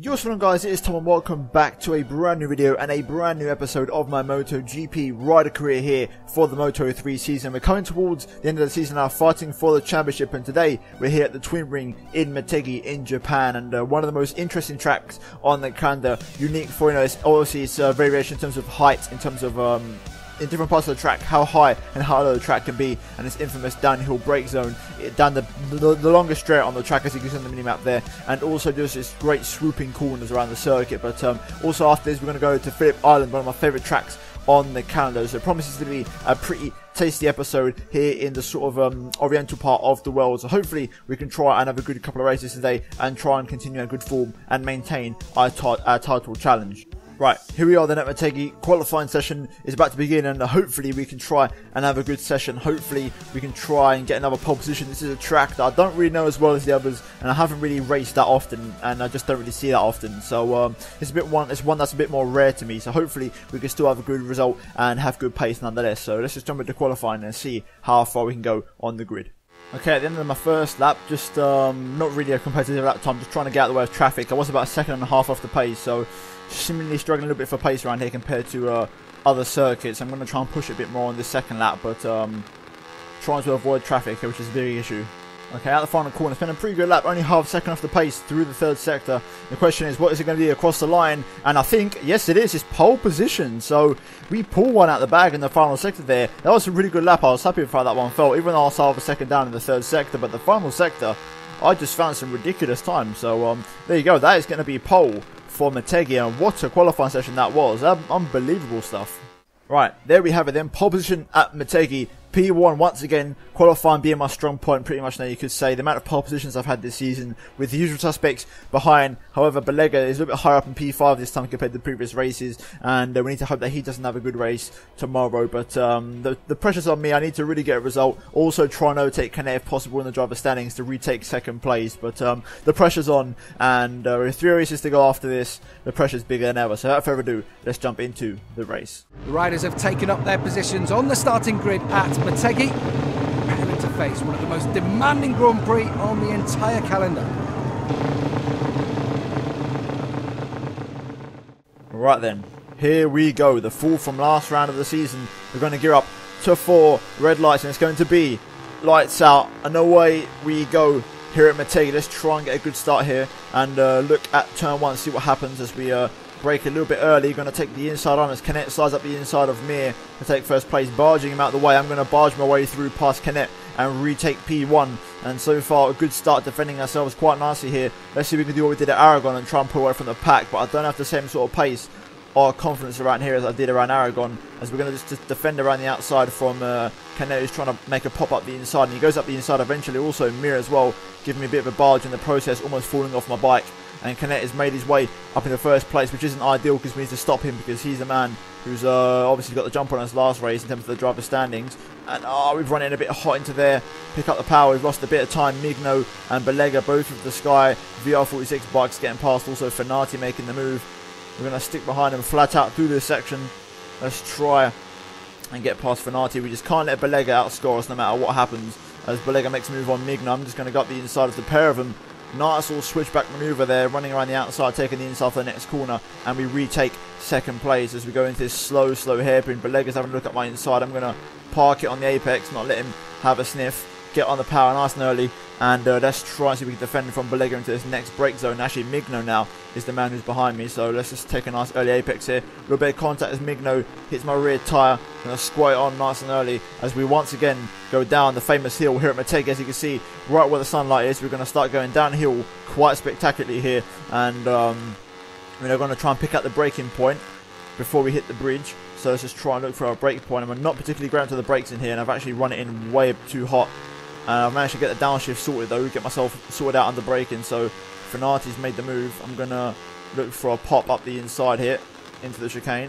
What's going on, guys? It is Tom and welcome back to a brand new video and a brand new episode of my MotoGP rider career here for the Moto3 season. We're coming towards the end of the season now, fighting for the championship, and today we're here at the Twin Ring in Motegi in Japan, and one of the most interesting tracks on the calendar, unique for, obviously it's a variation in terms of height, in terms of in different parts of the track, how high and how low the track can be, and this infamous downhill brake zone down the longest straight on the track, as you can see on the minimap there, and also just this great swooping corners around the circuit. But also after this we're going to go to Phillip Island, one of my favourite tracks on the calendar, so it promises to be a pretty tasty episode here in the sort of oriental part of the world. So hopefully we can try and have a good couple of races today and try and continue in good form and maintain our title challenge. Right, here we are then at Motegi. Qualifying session is about to begin, and hopefully we can try and have a good session. Hopefully we can try and get another pole position. This is a track that I don't really know as well as the others, and I haven't really raced that often, and I just don't really see that often. So it's one that's a bit more rare to me. So hopefully we can still have a good result and have good pace nonetheless. So let's just jump into qualifying and see how far we can go on the grid. Okay, at the end of my first lap, just not really a competitive lap time, just trying to get out of the way of traffic. I was about a second and a half off the pace, so seemingly struggling a little bit for pace around here compared to other circuits. I'm going to try and push it a bit more on this second lap, but trying to avoid traffic, which is a big issue. Okay, out the final corner, it's been a pretty good lap, only half a second off the pace through the third sector. The question is, what is it going to be across the line? And I think, yes it is, it's pole position. So we pull one out the bag in the final sector there. That was a really good lap. I was happy with how that one felt, even though I was half a second down in the third sector. But the final sector, I just found some ridiculous time. So there you go, that is going to be pole for Motegi, and what a qualifying session that was. Unbelievable stuff. Right, there we have it then, pole position at Motegi. P1 once again, qualifying being my strong point pretty much now, you could say. The amount of pole positions I've had this season with the usual suspects behind. However, Balega is a little bit higher up in P5 this time compared to the previous races, and we need to hope that he doesn't have a good race tomorrow. But the pressure's on me. I need to really get a result. Also try and overtake Canet if possible in the driver standings to retake second place. But the pressure's on, and with 3 races to go after this, the pressure's bigger than ever. So without further ado, let's jump into the race. The riders have taken up their positions on the starting grid at Motegi, preparing to face one of the most demanding Grand Prix on the entire calendar. Right then, here we go, the fall from last round of the season. We're going to gear up to 4 red lights, and it's going to be lights out, and away we go here at Motegi. Let's try and get a good start here and look at turn 1, see what happens as we break a little bit early. Going to take the inside on as Canet slides up the inside of Mir to take first place, barging him out of the way. I'm going to barge my way through past Canet and retake P1, and so far a good start, defending ourselves quite nicely here. Let's see if we can do what we did at Aragon and try and pull away from the pack, but I don't have the same sort of pace or confidence around here as I did around Aragon, as we're going to just defend around the outside from Canet, who's trying to make a pop up the inside, and he goes up the inside eventually. Also Mir as well, giving me a bit of a barge in the process, almost falling off my bike. And Canet has made his way up in the first place, which isn't ideal because we need to stop him, because he's the man who's obviously got the jump on us last race in terms of the driver standings. And we've run in a bit hot into there, pick up the power. We've lost a bit of time. Migno and Balega both with the Sky VR46 bikes getting past. Also Fenati making the move. We're going to stick behind him flat out through this section. Let's try and get past Fenati. We just can't let Balega outscore us no matter what happens. As Balega makes a move on Migno, I'm just going to go up the inside of the pair of them. Nice little switchback manoeuvre there, running around the outside, taking the inside for the next corner, and we retake second place as we go into this slow hairpin. Balega's having a look at my inside. I'm going to park it on the apex, not let him have a sniff, get on the power nice and early, and let's try and see if we can defend from Balega into this next break zone. Actually, Migno now is the man who's behind me, so let's just take a nice early apex here. A little bit of contact as Migno hits my rear tyre. Going to squat it on nice and early as we once again go down the famous hill here at Motegi. As you can see, right where the sunlight is, we're going to start going downhill quite spectacularly here, and we're going to try and pick out the braking point before we hit the bridge. So let's just try and look for our brake point. I'm not particularly ground to the brakes in here, and I've actually run it in way too hot. I've managed to get the downshift sorted though, get myself sorted out under braking. So Fenati's made the move. I'm going to look for a pop up the inside here into the chicane.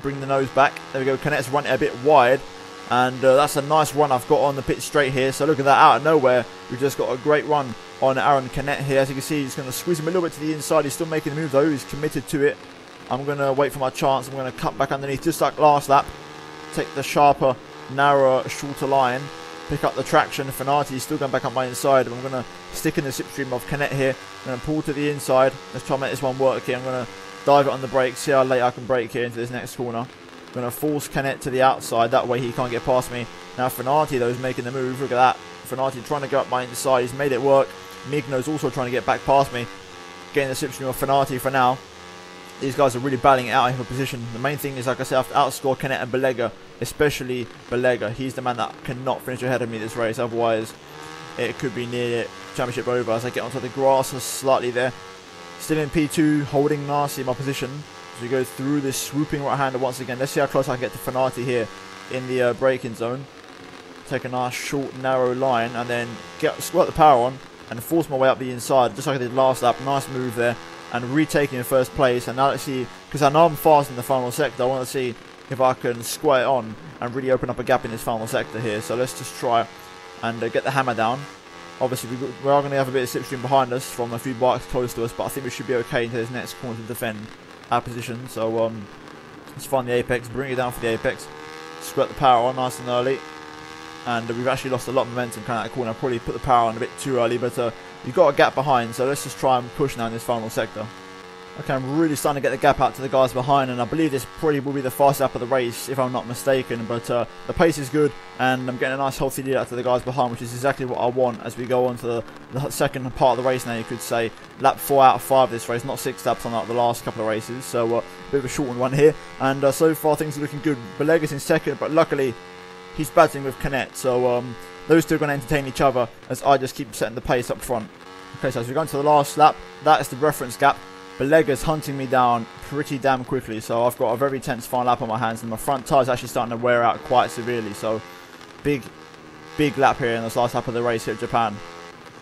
Bring the nose back. There we go. Canet's run it a bit wide, and that's a nice run I've got on the pit straight here. So look at that, out of nowhere we've just got a great run on Aaron Canet here. As you can see, he's going to squeeze him a little bit to the inside. He's still making the move though, he's committed to it. I'm going to wait for my chance. I'm going to cut back underneath just like last lap, take the sharper, narrower, shorter line, pick up the traction. Fenati is still going back up my inside. I'm going to stick in the slipstream of Canet here. I'm going to pull to the inside. Let's try and make this one work here. I'm going to dive it on the brakes. See how late I can brake here into this next corner. I'm going to force Canet to the outside. That way he can't get past me. Now Fenati though is making the move. Look at that. Fenati trying to go up my inside. He's made it work. Migno's also trying to get back past me. Getting the slipstream of Fenati for now. These guys are really battling it out in for position. The main thing is, like I said, I have to outscore Canet and Belega, especially Belega. He's the man that cannot finish ahead of me this race, otherwise it could be near championship over as I get onto the grass slightly there. Still in P2, holding nicely my position as we go through this swooping right-hander once again. Let's see how close I can get to Fenati here in the braking zone. Take a nice short, narrow line and then squirt the power on and force my way up the inside, just like I did last lap. Nice move there. And retaking in first place. And now let's see, because I know I'm fast in the final sector, I want to see if I can square it on and really open up a gap in this final sector here. So let's just try and get the hammer down. Obviously we are going to have a bit of slipstream behind us from a few bikes close to us, but I think we should be okay into this next corner to defend our position. So let's find the apex, bring it down for the apex, squirt the power on nice and early. And we've actually lost a lot of momentum kind of that corner. I probably put the power on a bit too early, but you've got a gap behind, so let's just try and push now in this final sector. Okay, I'm really starting to get the gap out to the guys behind, and I believe this probably will be the fastest lap of the race, if I'm not mistaken. But the pace is good, and I'm getting a nice healthy lead out to the guys behind, which is exactly what I want as we go on to the second part of the race now, you could say. Lap 4 out of 5 this race, not 6 laps on like the last couple of races, so a bit of a shortened one here. And so far things are looking good. Belega's in second, but luckily he's battling with Canet, so those two are going to entertain each other as I just keep setting the pace up front. Okay, so as we go into the last lap, that is the reference gap. Belega's hunting me down pretty damn quickly, so I've got a very tense final lap on my hands, and my front tyre is actually starting to wear out quite severely, so big lap here in this last lap of the race here at Japan.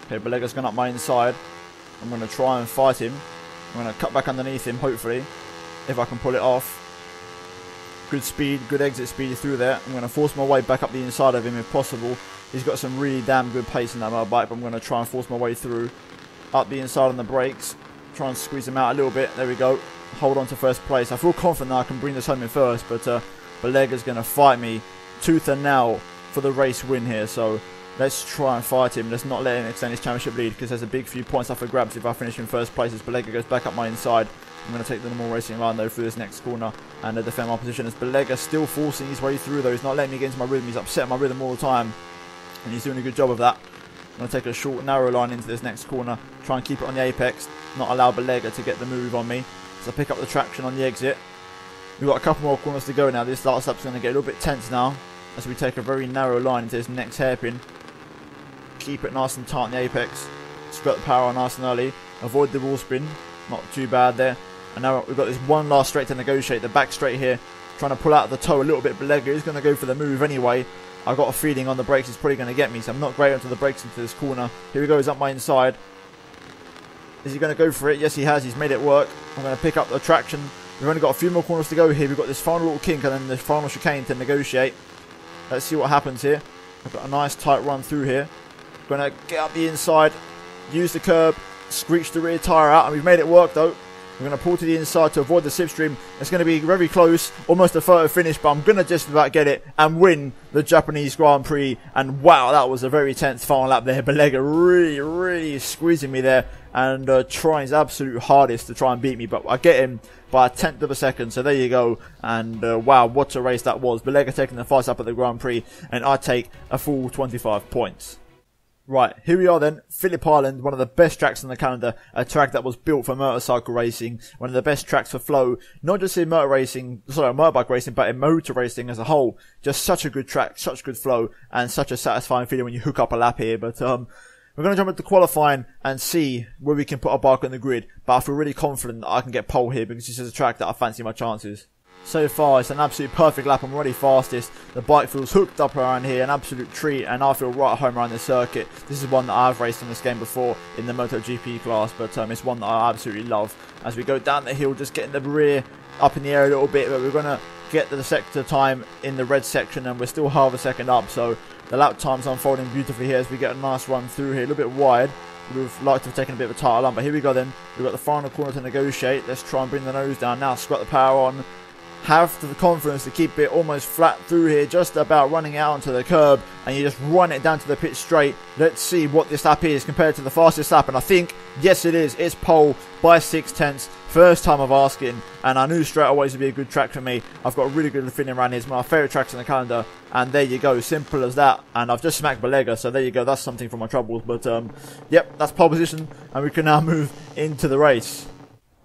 Okay, Belega's gone up my inside. I'm going to try and fight him. I'm going to cut back underneath him, hopefully, if I can pull it off. Good speed, good exit speed through there. I'm going to force my way back up the inside of him if possible. He's got some really damn good pace in that motorbike, but I'm going to try and force my way through. Up the inside on the brakes. Try and squeeze him out a little bit. There we go. Hold on to first place. I feel confident that I can bring this home in first, but Belega's going to fight me tooth and nail for the race win here. So let's try and fight him. Let's not let him extend his championship lead, because there's a big few points up for grabs if I finish in first place as Belega goes back up my inside. I'm going to take the normal racing line though through this next corner and defend my position as Belega still forcing his way through though. He's not letting me get into my rhythm. He's upsetting my rhythm all the time, and he's doing a good job of that. I'm going to take a short, narrow line into this next corner. Try and keep it on the apex. Not allow Belega to get the move on me. So I pick up the traction on the exit. We've got a couple more corners to go now. This last lap's going to get a little bit tense now as we take a very narrow line into this next hairpin. Keep it nice and tight on the apex. Squirt the power on nice and early. Avoid the wall spin. Not too bad there. And now we've got this one last straight to negotiate. The back straight here. Trying to pull out the toe a little bit. Belega is going to go for the move anyway. I've got a feeling on the brakes it's probably going to get me, so I'm not great onto the brakes into this corner. Here he goes up my inside. Is he going to go for it? Yes, he has. He's made it work. I'm going to pick up the traction. We've only got a few more corners to go here. We've got this final little kink and then the final chicane to negotiate. Let's see what happens here. I've got a nice tight run through here. Going to get up the inside, use the curb, screech the rear tyre out, and we've made it work though. We're going to pull to the inside to avoid the slipstream. It's going to be very close, almost a photo finish, but I'm going to just about get it and win the Japanese Grand Prix. And wow, that was a very tense final lap there. Belega really squeezing me there and trying his absolute hardest to try and beat me, but I get him by a tenth of a second. So there you go. And wow, what a race that was. Belega taking the fast lap at the Grand Prix, and I take a full 25 points. Right, here we are then, Phillip Island, one of the best tracks on the calendar, a track that was built for motorcycle racing, one of the best tracks for flow, not just in motorbike racing, but in motor racing as a whole. Just such a good track, such good flow, and such a satisfying feeling when you hook up a lap here. But we're going to jump into qualifying and see where we can put our bike on the grid, but I feel really confident that I can get pole here because this is a track that I fancy my chances. So far, it's an absolute perfect lap. I'm already fastest. The bike feels hooked up around here, an absolute treat, and I feel right at home around this circuit. This is one that I've raced in this game before in the MotoGP class, but it's one that I absolutely love. As we go down the hill, just getting the rear up in the air a little bit, but we're going to get the sector time in the red section, and we're still half a second up, so the lap time's unfolding beautifully here as we get a nice run through here, a little bit wide. We'd have liked to have taken a bit of a tighter line, but here we go then. We've got the final corner to negotiate. Let's try and bring the nose down now. Squat the power on. have the confidence to keep it almost flat through here, just about running out onto the curb, and you just run it down to the pit straight. Let's see what this lap is compared to the fastest lap, and I think, yes it is, it's pole by 6/10. First time of asking, and I knew straight away it would be a good track for me. I've got a really good feeling around here. It's one of my favourite tracks on the calendar, and there you go, simple as that. And I've just smacked Belega, so there you go, that's something for my troubles. But yep, that's pole position, and we can now move into the race.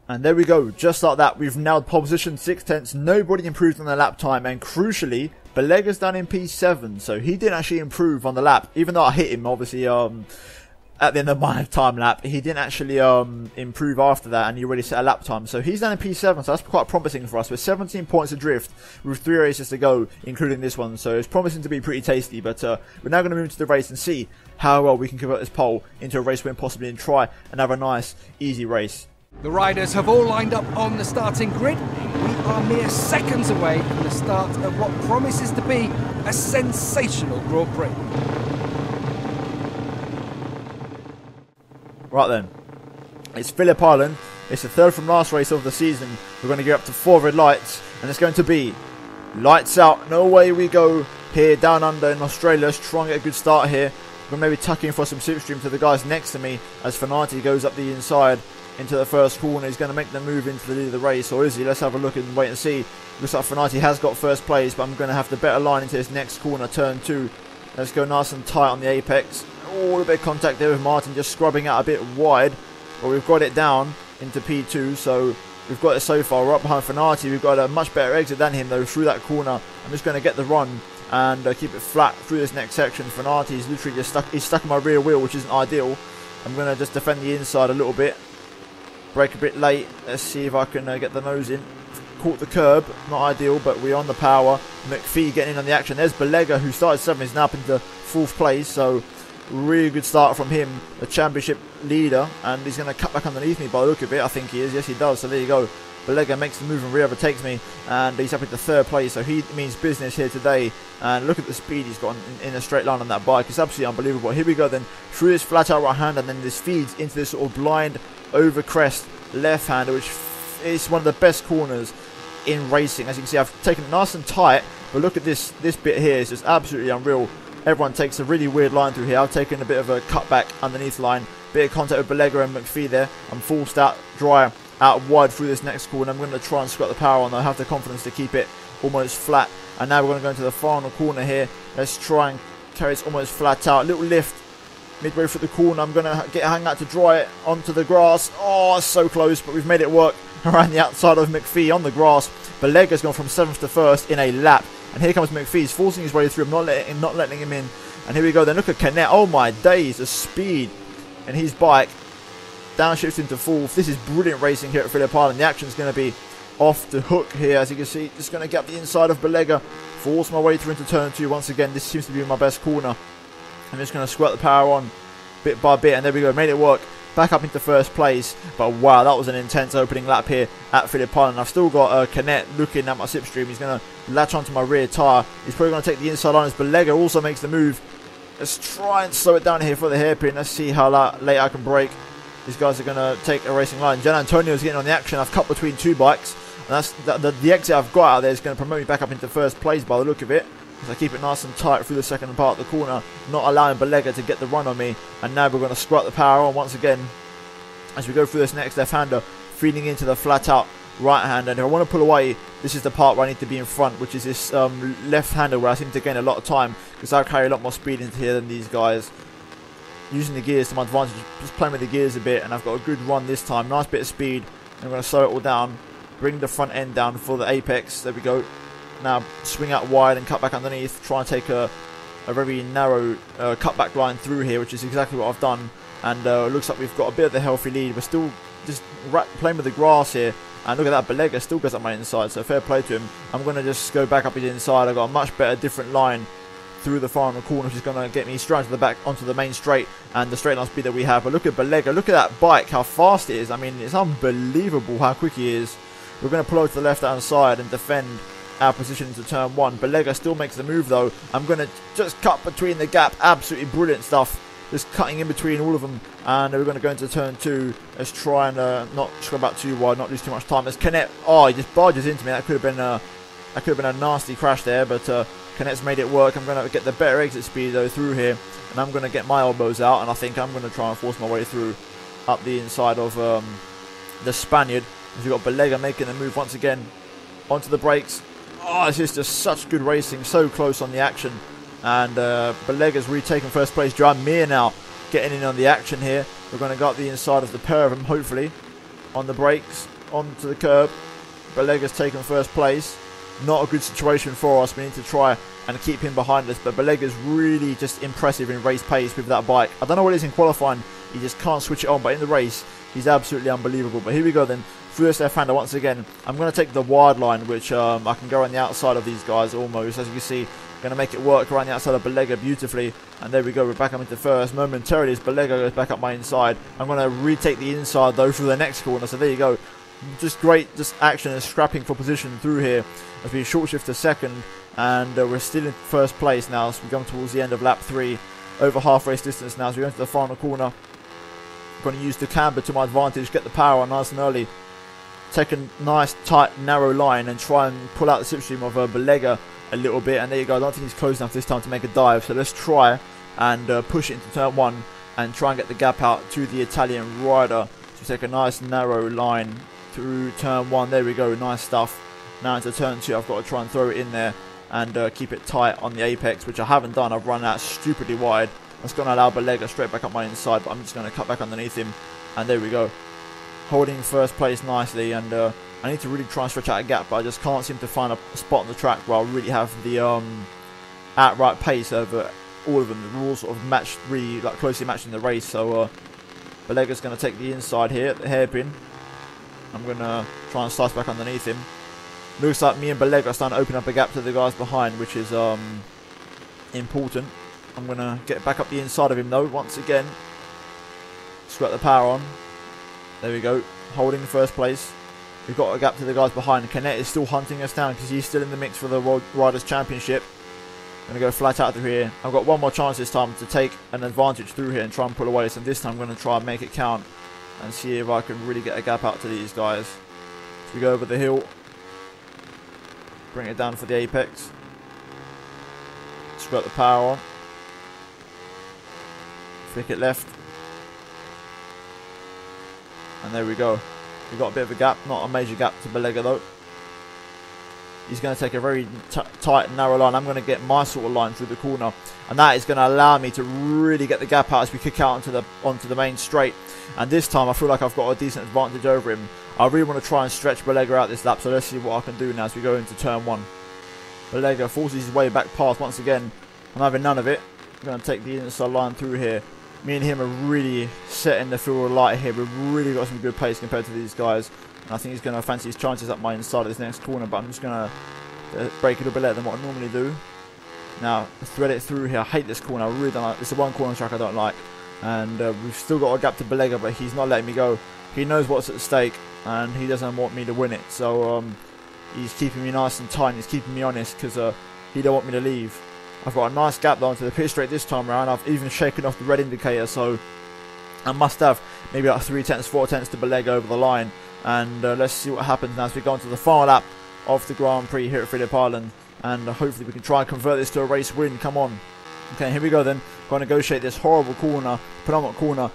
And there we go, just like that, we've nailed pole position, 6/10. Nobody improved on the lap time, and crucially, Belega's done in P7, so he didn't actually improve on the lap, even though I hit him, obviously, at the end of my time lap. He didn't actually improve after that, and he already set a lap time, so he's done in P7, so that's quite promising for us. We're 17 points adrift with 3 races to go, including this one, so it's promising to be pretty tasty. But we're now going to move to the race and see how well we can convert this pole into a race win possibly, and try and have a nice, easy race. The riders have all lined up on the starting grid. We are mere seconds away from the start of what promises to be a sensational Grand Prix. Right then, it's Phillip Island. It's the third from last race of the season. We're going to get up to 4 red lights, and it's going to be lights out. No way we go here down under in Australia. Let's try and get a good start here. We're maybe tucking for some slipstream to the guys next to me as Fanati goes up the inside into the first corner. He's going to make the move into the lead of the race, or is he? Let's have a look and wait and see. Looks like Fanati has got first place, but I'm going to have the better line into this next corner, turn 2. Let's go nice and tight on the apex. Oh, a bit of contact there with Martin, just scrubbing out a bit wide, but we've got it down into P2, so we've got it so far. We're up behind Fanati. We've got a much better exit than him though through that corner. I'm just going to get the run and keep it flat through this next section. Fanati's literally just stuck. He's stuck in my rear wheel, which isn't ideal. I'm going to just defend the inside a little bit. Brake a bit late. Let's see if I can get the nose in. Caught the curb, not ideal, but we're on the power. McPhee getting in on the action. There's Belega, who started 7th, is now up into 4th place, so really good start from him, the championship leader, and he's going to cut back underneath me by the look of it. I think he is. Yes, he does. So there you go. Belega makes the move and re-overtakes me, and he's up into 3rd place, so he means business here today. And look at the speed he's got in a straight line on that bike. It's absolutely unbelievable. Here we go then, through this flat out right hand, and then this feeds into this sort of blind over crest left hander, which is one of the best corners in racing. As you can see, I've taken it nice and tight, but look at this bit here. It's just absolutely unreal. Everyone takes a really weird line through here. I've taken a bit of a cutback underneath line, bit of contact with Belega and McPhee there. I'm forced out dry, out wide through this next corner. I'm going to try and squat the power on. I have the confidence to keep it almost flat, and now we're going to go into the final corner here. Let's try and carry it almost flat out. Little lift midway through the corner. I'm going to hang out to dry it onto the grass. Oh, so close, but we've made it work around the outside of McPhee on the grass. Belega's gone from 7th to 1st in a lap, and here comes McPhee. He's forcing his way through. I'm not letting him in. And here we go then. Look at Canet. Oh my days, the speed in his bike. Downshifts into 4th. This is brilliant racing here at Phillip Island. The action's going to be off the hook here, as you can see. Just going to get up the inside of Belega. Force my way through into turn 2 once again. This seems to be my best corner. I'm just going to squirt the power on bit by bit, and there we go. Made it work. Back up into 1st place. But wow, that was an intense opening lap here at Phillip Island. I've still got Canet looking at my slipstream. He's going to latch onto my rear tyre. He's probably going to take the inside line as Belega also makes the move. Let's try and slow it down here for the hairpin. Let's see how late I can brake. These guys are going to take a racing line. Gian Antonio's getting on the action. I've cut between 2 bikes. And that's the exit I've got out there is going to promote me back up into 1st place by the look of it. So I keep it nice and tight through the second part of the corner, not allowing Belega to get the run on me. And now we're going to squat the power on once again as we go through this next left-hander, feeding into the flat-out right-hander. And if I want to pull away, this is the part where I need to be in front, which is this left-hander where I seem to gain a lot of time because I carry a lot more speed into here than these guys. Using the gears to my advantage, just playing with the gears a bit, and I've got a good run this time. Nice bit of speed. I'm going to slow it all down, bring the front end down for the apex. There we go. Now swing out wide and cut back underneath. Try and take a very narrow cutback line through here, which is exactly what I've done. And it looks like we've got a bit of the healthy lead. We're still just playing with the grass here. And look at that, Belega still goes up my inside, so fair play to him. I'm going to just go back up his inside. I've got a much better different line through the final corner, which is going to get me straight to the back onto the main straight and the straight line speed that we have. But look at Belega, look at that bike, how fast it is. I mean, it's unbelievable how quick he is. We're going to pull over to the left hand side and defend our position into turn 1. Belega still makes the move though. I'm going to just cut between the gap. Absolutely brilliant stuff just cutting in between all of them, and we're going to go into turn 2. Let's try and not go back too wide, not lose too much time. As Canet, he just barges into me. That could have been a nasty crash there, but Canet's made it work. I'm going to get the better exit speed though through here, and I'm going to get my elbows out, and I think I'm going to try and force my way through up the inside of the Spaniard. As we've got Belega making the move once again onto the brakes. This is just such good racing, so close on the action. And Belega's retaken first place. Joan Mir now getting in on the action here. We're going to go up the inside of the pair of them, hopefully. On the brakes, onto the curb. Belega's taken first place. Not a good situation for us. We need to try and keep him behind us. But Belega's really just impressive in race pace with that bike. I don't know what it is in qualifying. He just can't switch it on. But in the race, he's absolutely unbelievable. But here we go then. Through this left-hander once again. I'm going to take the wide line, which I can go around the outside of these guys almost. As you can see, going to make it work around the outside of Belega beautifully. And there we go. We're back up into first. Momentarily as Belega goes back up my inside. I'm going to retake the inside though through the next corner. So there you go. Just great action and scrapping for position through here as we short shift to second, and we're still in first place now as we come towards the end of lap 3, over half race distance now as we go into the final corner. I'm going to use the camber to my advantage, get the power on nice and early, take a nice tight narrow line and try and pull out the slipstream of Belega a little bit, and there you go. I don't think he's close enough this time to make a dive, so let's try and push it into turn 1 and try and get the gap out to the Italian rider. So take a nice narrow line through turn 1. There we go. Nice stuff. Now into turn 2. I've got to try and throw it in there and keep it tight on the apex, which I haven't done. I've run out stupidly wide. That's going to allow Belega straight back up my inside, but I'm just going to cut back underneath him. And there we go. Holding first place nicely, and I need to really try and stretch out a gap, but I just can't seem to find a spot on the track where I really have the outright pace over all of them. They're all sort of matched, really closely matched in the race. So Belega's going to take the inside here at the hairpin. I'm going to try and slice back underneath him. Looks like me and Belega are starting to open up a gap to the guys behind, which is important. I'm going to get back up the inside of him though, once again. Just got the power on. There we go. Holding first place. We've got a gap to the guys behind. Canet is still hunting us down because he's still in the mix for the World Riders' Championship. I'm going to go flat out through here. I've got one more chance this time to take an advantage through here and try and pull away. So this time I'm going to try and make it count and see if I can really get a gap out to these guys. So we go over the hill. Bring it down for the apex. Just got the power on. Flick it left. And there we go. We've got a bit of a gap. Not a major gap to Belega though. He's going to take a very tight and narrow line. I'm going to get my sort of line through the corner, and that is going to allow me to really get the gap out as we kick out onto the main straight. And this time I feel like I've got a decent advantage over him. I really want to try and stretch Belega out this lap, so let's see what I can do now as we go into turn 1. Belega forces his way back past once again. I'm having none of it. I'm going to take the inside line through here. Me and him are really setting the field light here. We've really got some good pace compared to these guys. And I think he's going to fancy his chances up my inside of this next corner, but I'm just going to break it a little bit later than what I normally do. Now, thread it through here. I hate this corner. I really don't like. It's the one corner track I don't like. And we've still got a gap to Belega, but he's not letting me go. He knows what's at stake, and he doesn't want me to win it. So he's keeping me nice and tight. He's keeping me honest because he don't want me to leave. I've got a nice gap down to the pit straight this time around. I've even shaken off the red indicator, so I must have maybe like 3/10, 4/10 to Belega over the line. And let's see what happens now as we go on to the final lap of the Grand Prix here at Phillip Island. And hopefully we can try and convert this to a race win. Come on. Okay, here we go then. Go and negotiate this horrible corner, penultimate corner.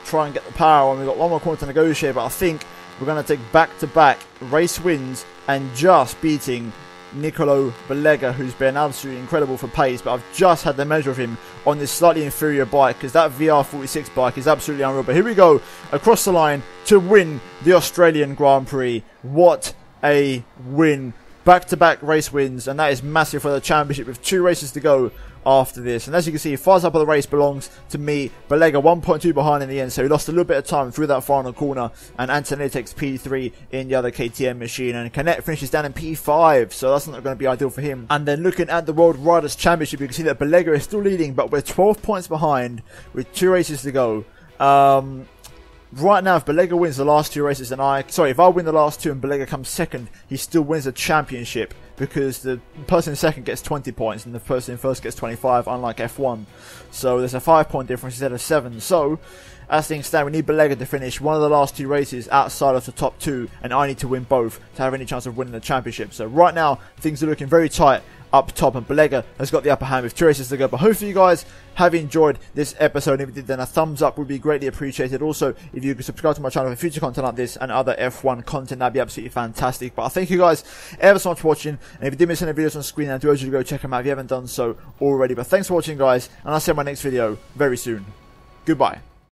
Try and get the power on. We've got one more corner to negotiate, but I think we're going to take back-to-back race wins and just beating Nicolo Belega, who's been absolutely incredible for pace, but I've just had the measure of him on this slightly inferior bike because that VR46 bike is absolutely unreal. But here we go, across the line to win the Australian Grand Prix. What a win. Back-to-back race wins, and that is massive for the championship with 2 races to go after this. And as you can see, fires up of the race belongs to me. Belega 1.2 behind in the end, so he lost a little bit of time through that final corner, and Antonelli takes P3 in the other KTM machine, and Canet finishes down in P5, so that's not going to be ideal for him. And then looking at the World Riders' Championship, you can see that Belega is still leading, but we're 12 points behind with 2 races to go. Right now, if Belega wins the last 2 races if I win the last 2 and Belega comes second, he still wins the championship. because the person in second gets 20 points and the person in first gets 25, unlike F1. So there's a 5-point difference instead of 7. So as things stand, we need Ballega to finish one of the last 2 races outside of the top 2, and I need to win both to have any chance of winning the championship. So right now, things are looking very tight up top, and Ballega has got the upper hand with 2 races to go. But hopefully you guys have enjoyed this episode. If you did, then a thumbs up would be greatly appreciated. Also, if you could subscribe to my channel for future content like this and other F1 content, that'd be absolutely fantastic. But I thank you guys ever so much for watching, and if you did miss any videos on screen, I do urge you to go check them out if you haven't done so already. But thanks for watching, guys, and I'll see you in my next video very soon. Goodbye.